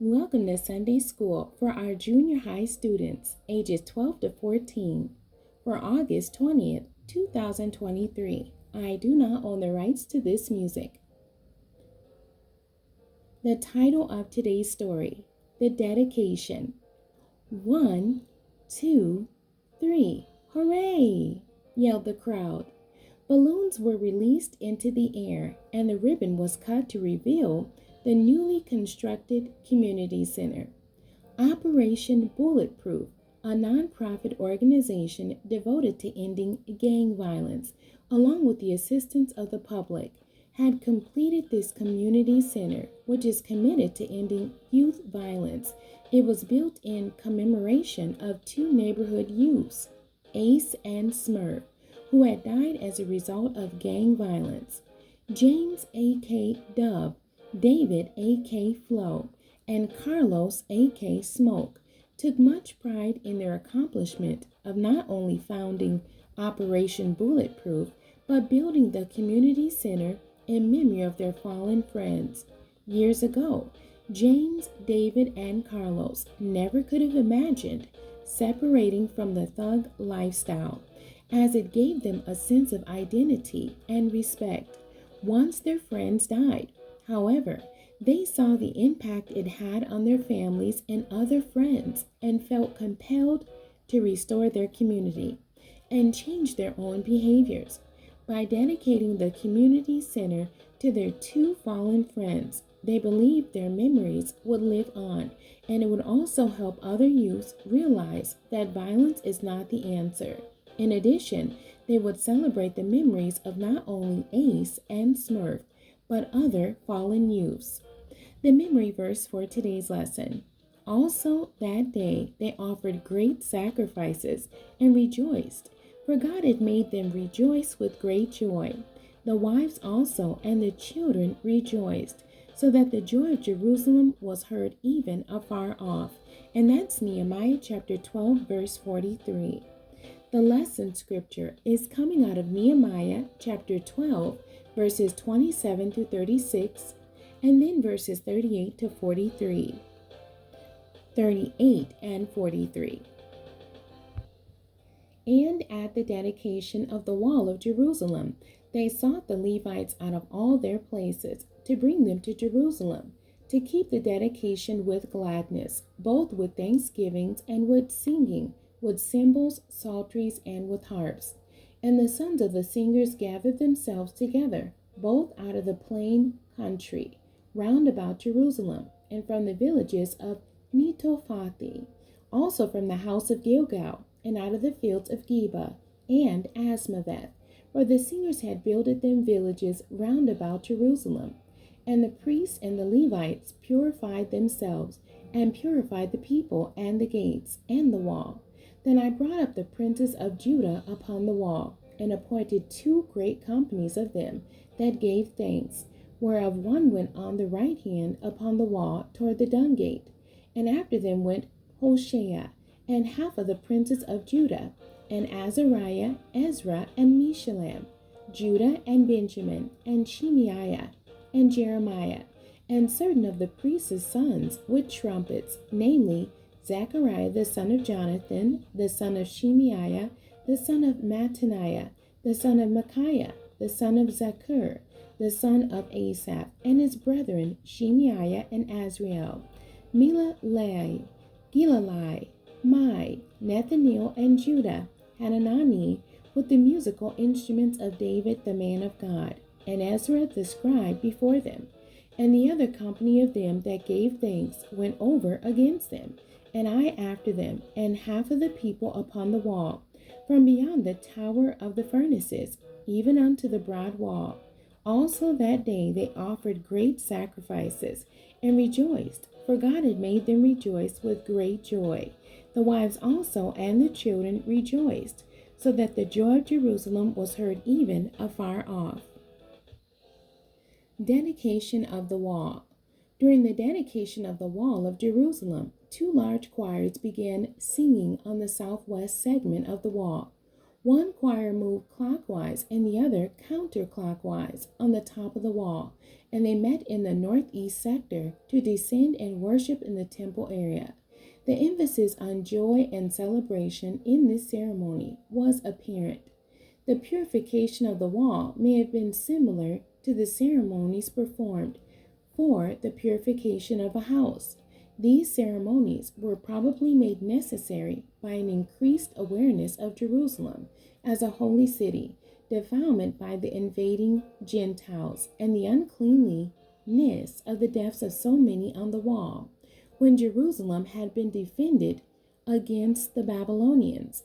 Welcome to Sunday School for our junior high students ages 12 to 14 for August 20th, 2023. I do not own the rights to this music. The title of today's story, The Dedication. 1, 2, 3. Hooray! Yelled the crowd. Balloons were released into the air and the ribbon was cut to reveal the newly constructed community center. Operation Bulletproof, a nonprofit organization devoted to ending gang violence, along with the assistance of the public, had completed this community center, which is committed to ending youth violence. It was built in commemoration of two neighborhood youths, Ace and Smurf, who had died as a result of gang violence. James A.K. Dub, David A.K. Flo, and Carlos A.K. Smoke took much pride in their accomplishment of not only founding Operation Bulletproof, but building the community center in memory of their fallen friends. Years ago, James, David, and Carlos never could have imagined separating from the thug lifestyle, as it gave them a sense of identity and respect once their friends died. However, they saw the impact it had on their families and other friends and felt compelled to restore their community and change their own behaviors. By dedicating the community center to their two fallen friends, they believed their memories would live on, and it would also help other youths realize that violence is not the answer. In addition, they would celebrate the memories of not only Ace and Smurf, but other fallen youths. The memory verse for today's lesson. Also that day they offered great sacrifices and rejoiced, for God had made them rejoice with great joy. The wives also and the children rejoiced, so that the joy of Jerusalem was heard even afar off. And that's Nehemiah chapter 12, verse 43. The lesson scripture is coming out of Nehemiah chapter 12, verses 27 to 36, and then verses 38 to 43. 38 and 43. And at the dedication of the wall of Jerusalem, they sought the Levites out of all their places to bring them to Jerusalem, to keep the dedication with gladness, both with thanksgivings and with singing, with cymbals, psalteries, and with harps. And the sons of the singers gathered themselves together, both out of the plain country, round about Jerusalem, and from the villages of Netophathi, also from the house of Gilgal, and out of the fields of Geba and Asmaveth, for the singers had builded them villages round about Jerusalem. And the priests and the Levites purified themselves, and purified the people, and the gates, and the wall. Then I brought up the princes of Judah upon the wall, and appointed two great companies of them that gave thanks, whereof one went on the right hand upon the wall toward the dung gate, and after them went Hoshea, and half of the princes of Judah, and Azariah, Ezra, and Meshullam, Judah and Benjamin, and Shemaiah, and Jeremiah, and certain of the priests' sons with trumpets, namely Zechariah the son of Jonathan, the son of Shemaiah, the son of Mattaniah, the son of Micaiah, the son of Zakur, the son of Asaph, and his brethren Shemaiah and Azriel, Milalai, Gilalai, Mai, Nathaniel, and Judah, Hanani, with the musical instruments of David the man of God, and Ezra the scribe before them. And the other company of them that gave thanks went over against them, and I after them, and half of the people upon the wall, from beyond the tower of the furnaces, even unto the broad wall. Also that day they offered great sacrifices, and rejoiced, for God had made them rejoice with great joy. The wives also and the children rejoiced, so that the joy of Jerusalem was heard even afar off. Dedication of the wall. During the dedication of the wall of Jerusalem, two large choirs began singing on the southwest segment of the wall. One choir moved clockwise and the other counterclockwise on the top of the wall, and they met in the northeast sector to descend and worship in the temple area. The emphasis on joy and celebration in this ceremony was apparent. The purification of the wall may have been similar to the ceremonies performed for the purification of a house. These ceremonies were probably made necessary by an increased awareness of Jerusalem as a holy city, defilement by the invading Gentiles, and the uncleanliness of the deaths of so many on the wall, when Jerusalem had been defended against the Babylonians.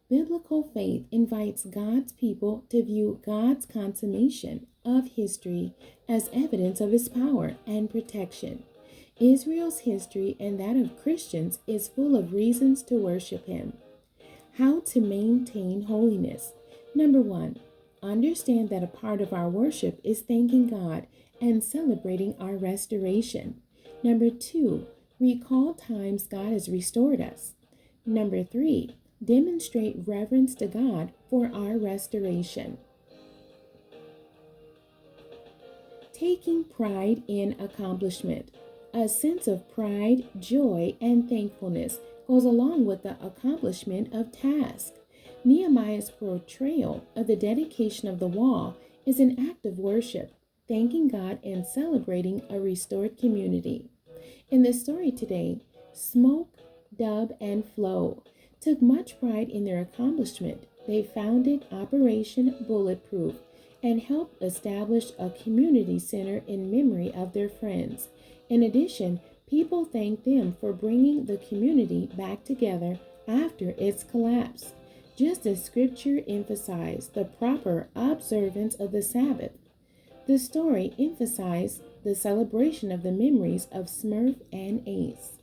Biblical faith invites God's people to view God's consummation of history as evidence of his power and protection. Israel's history and that of Christians is full of reasons to worship him. How to maintain holiness. Number 1, understand that a part of our worship is thanking God and celebrating our restoration. Number 2, recall times God has restored us. Number 3, demonstrate reverence to God for our restoration. Taking pride in accomplishment. A sense of pride, joy, and thankfulness goes along with the accomplishment of tasks. Nehemiah's portrayal of the dedication of the wall is an act of worship, thanking God and celebrating a restored community. In the story today, Smoke, Dub, and Flo took much pride in their accomplishment. They founded Operation Bulletproof and helped establish a community center in memory of their friends. In addition, people thanked them for bringing the community back together after its collapse. Just as Scripture emphasized the proper observance of the Sabbath, the story emphasized the celebration of the memories of Smurf and Ace.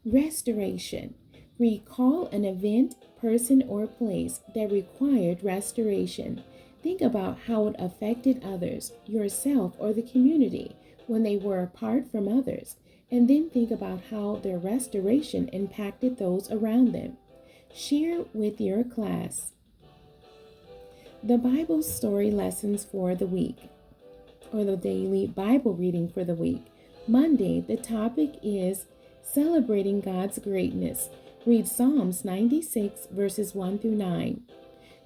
Restoration. Recall an event, person, or place that required restoration. Think about how it affected others, yourself, or the community when they were apart from others, and then think about how their restoration impacted those around them. Share with your class. The Bible story lessons for the week, or the daily Bible reading for the week. Monday, the topic is celebrating God's greatness. Read Psalms 96 verses 1 through 9.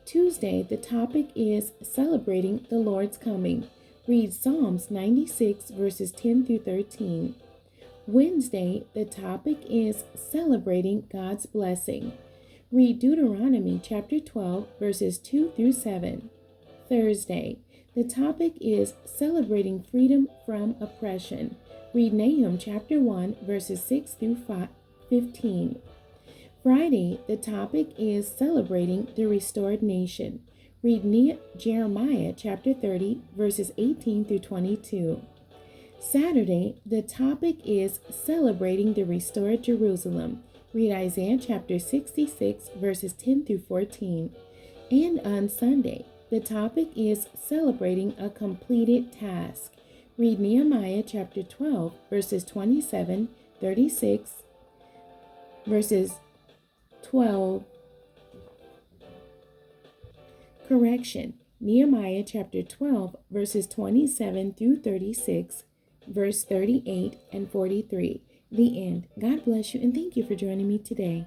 Tuesday, the topic is celebrating the Lord's coming. Read Psalms 96 verses 10 through 13. Wednesday, the topic is celebrating God's blessing. Read Deuteronomy chapter 12 verses 2 through 7. Thursday, the topic is celebrating freedom from oppression. Read Nahum chapter 1 verses 6 through 15. Friday, the topic is celebrating the restored nation. Read Jeremiah chapter 30 verses 18 through 22. Saturday, the topic is celebrating the restored Jerusalem. Read Isaiah chapter 66 verses 10 through 14. And on Sunday, the topic is celebrating a completed task. Read Nehemiah chapter 12 verses 27, 36, verses 12. Correction. Nehemiah chapter 12 verses 27 through 36, verse 38 and 43. The end. God bless you and thank you for joining me today.